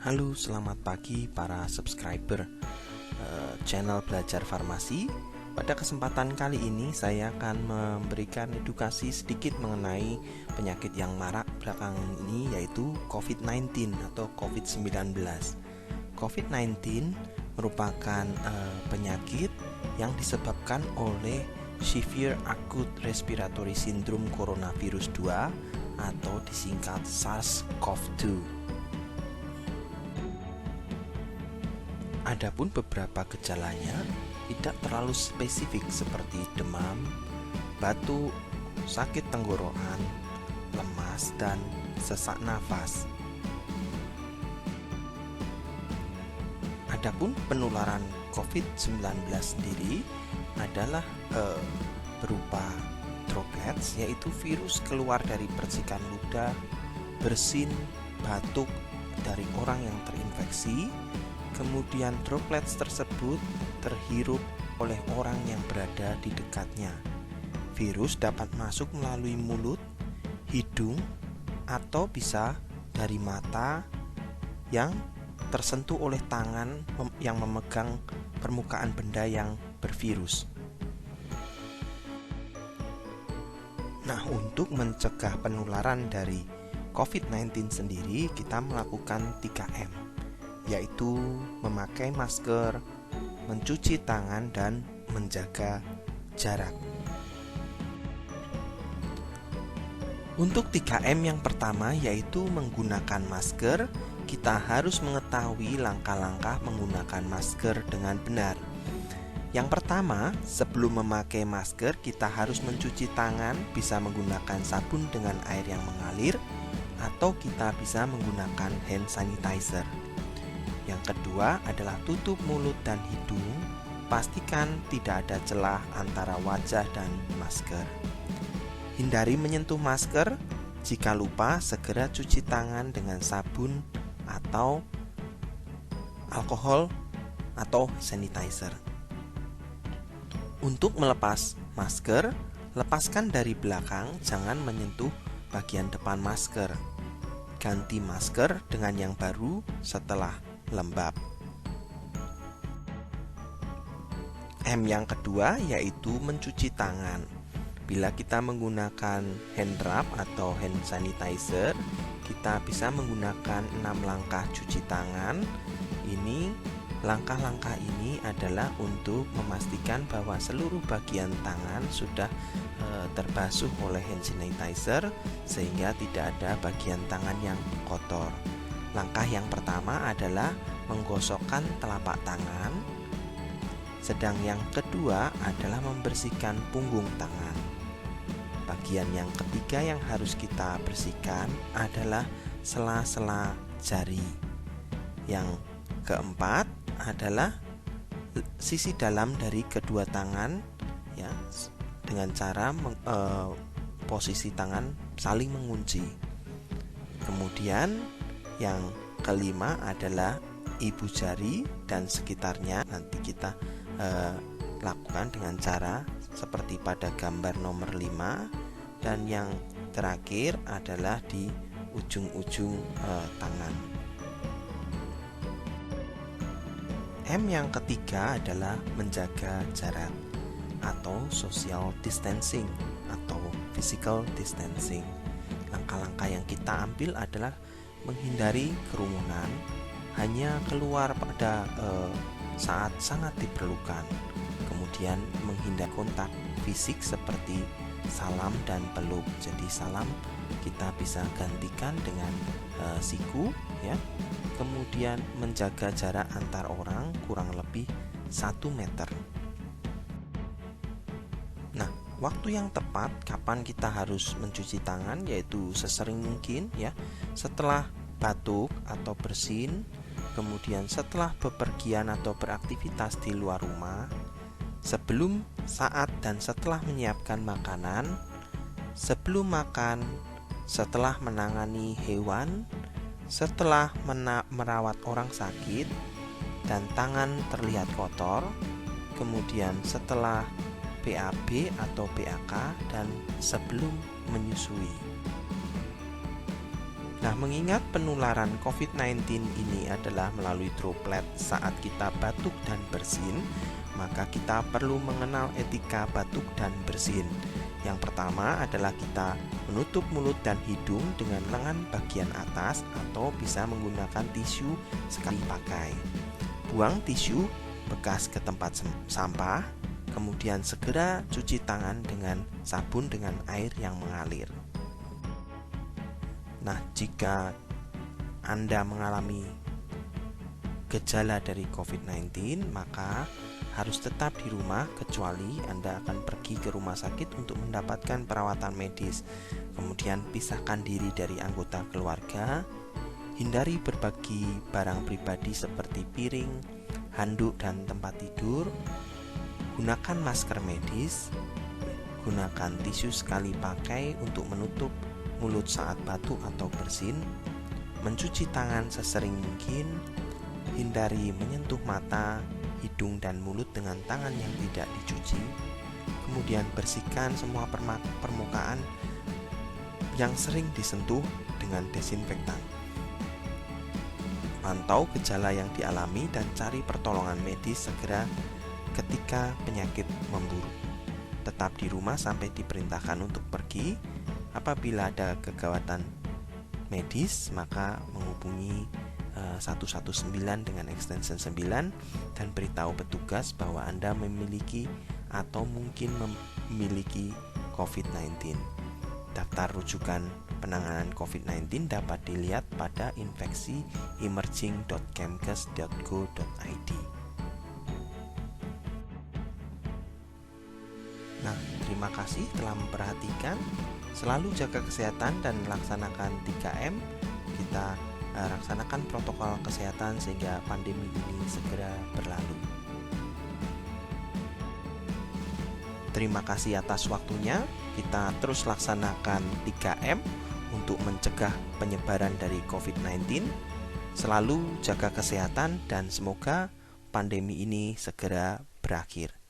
Halo, selamat pagi para subscriber channel Belajar Farmasi. Pada kesempatan kali ini saya akan memberikan edukasi sedikit mengenai penyakit yang marak belakangan ini, yaitu COVID-19 atau COVID-19. COVID-19 merupakan penyakit yang disebabkan oleh Severe Acute Respiratory Syndrome Coronavirus 2 atau disingkat SARS-CoV-2. Adapun beberapa gejalanya tidak terlalu spesifik seperti demam, batuk, sakit tenggorokan, lemas, dan sesak nafas. Adapun penularan COVID-19 sendiri adalah berupa droplets, yaitu virus keluar dari percikan ludah, bersin, batuk dari orang yang terinfeksi. Kemudian droplets tersebut terhirup oleh orang yang berada di dekatnya. Virus dapat masuk melalui mulut, hidung, atau bisa dari mata yang tersentuh oleh tangan yang memegang permukaan benda yang bervirus. Nah, untuk mencegah penularan dari COVID-19 sendiri, kita melakukan 3M, yaitu memakai masker, mencuci tangan, dan menjaga jarak. Untuk 3M yang pertama yaitu menggunakan masker, kita harus mengetahui langkah-langkah menggunakan masker dengan benar. Yang pertama, sebelum memakai masker, kita harus mencuci tangan, bisa menggunakan sabun dengan air yang mengalir, atau kita bisa menggunakan hand sanitizer. Yang kedua adalah tutup mulut dan hidung, pastikan tidak ada celah antara wajah dan masker. Hindari menyentuh masker, jika lupa segera cuci tangan dengan sabun atau alkohol atau sanitizer. Untuk melepas masker, lepaskan dari belakang, jangan menyentuh bagian depan masker. Ganti masker dengan yang baru setelah lembab. M yang kedua yaitu mencuci tangan. Bila kita menggunakan hand rub atau hand sanitizer, kita bisa menggunakan 6 langkah cuci tangan. Langkah-langkah ini adalah untuk memastikan bahwa seluruh bagian tangan sudah terbasuh oleh hand sanitizer sehingga tidak ada bagian tangan yang kotor. Langkah yang pertama adalah menggosokkan telapak tangan, sedang yang kedua adalah membersihkan punggung tangan. Bagian yang ketiga yang harus kita bersihkan adalah sela-sela jari. Yang keempat adalah sisi dalam dari kedua tangan, ya, dengan cara posisi tangan saling mengunci. Kemudian yang kelima adalah ibu jari dan sekitarnya. Nanti kita lakukan dengan cara seperti pada gambar nomor 5. Dan yang terakhir adalah di ujung-ujung tangan. M yang ketiga adalah menjaga jarak atau social distancing atau physical distancing. Langkah-langkah yang kita ambil adalah menghindari kerumunan, hanya keluar pada saat sangat diperlukan. Kemudian menghindari kontak fisik seperti salam dan peluk. Jadi salam kita bisa gantikan dengan siku, ya. Kemudian menjaga jarak antar orang kurang lebih 1 meter. Nah, waktu yang tepat kapan kita harus mencuci tangan yaitu sesering mungkin, ya, setelah batuk atau bersin, kemudian setelah bepergian atau beraktivitas di luar rumah, sebelum, saat, dan setelah menyiapkan makanan, sebelum makan, setelah menangani hewan, setelah merawat orang sakit dan tangan terlihat kotor, kemudian setelah BAB atau BAK, dan sebelum menyusui. Nah, mengingat penularan COVID-19 ini adalah melalui droplet saat kita batuk dan bersin, maka kita perlu mengenal etika batuk dan bersin. Yang pertama adalah kita menutup mulut dan hidung dengan lengan bagian atas atau bisa menggunakan tisu sekali pakai. Buang tisu bekas ke tempat sampah, kemudian segera cuci tangan dengan sabun dengan air yang mengalir. Nah, jika Anda mengalami gejala dari COVID-19, maka harus tetap di rumah kecuali Anda akan pergi ke rumah sakit untuk mendapatkan perawatan medis. Kemudian pisahkan diri dari anggota keluarga, hindari berbagi barang pribadi seperti piring, handuk, dan tempat tidur, gunakan masker medis, gunakan tisu sekali pakai untuk menutup mulut saat batuk atau bersin, mencuci tangan sesering mungkin, hindari menyentuh mata, hidung, dan mulut dengan tangan yang tidak dicuci, kemudian bersihkan semua permukaan yang sering disentuh dengan desinfektan. Pantau gejala yang dialami dan cari pertolongan medis segera ketika penyakit memburuk. Tetap di rumah sampai diperintahkan untuk pergi. Apabila ada kegawatan medis, maka menghubungi 119 dengan extension 9 dan beritahu petugas bahwa Anda memiliki atau mungkin memiliki COVID-19. Daftar rujukan penanganan COVID-19 dapat dilihat pada infeksi-emerging.kemkes.go.id. Nah, terima kasih telah memperhatikan. Selalu jaga kesehatan dan laksanakan 3M. Kita laksanakan protokol kesehatan sehingga pandemi ini segera berlalu. Terima kasih atas waktunya. Kita terus laksanakan 3M untuk mencegah penyebaran dari COVID-19. Selalu jaga kesehatan dan semoga pandemi ini segera berakhir.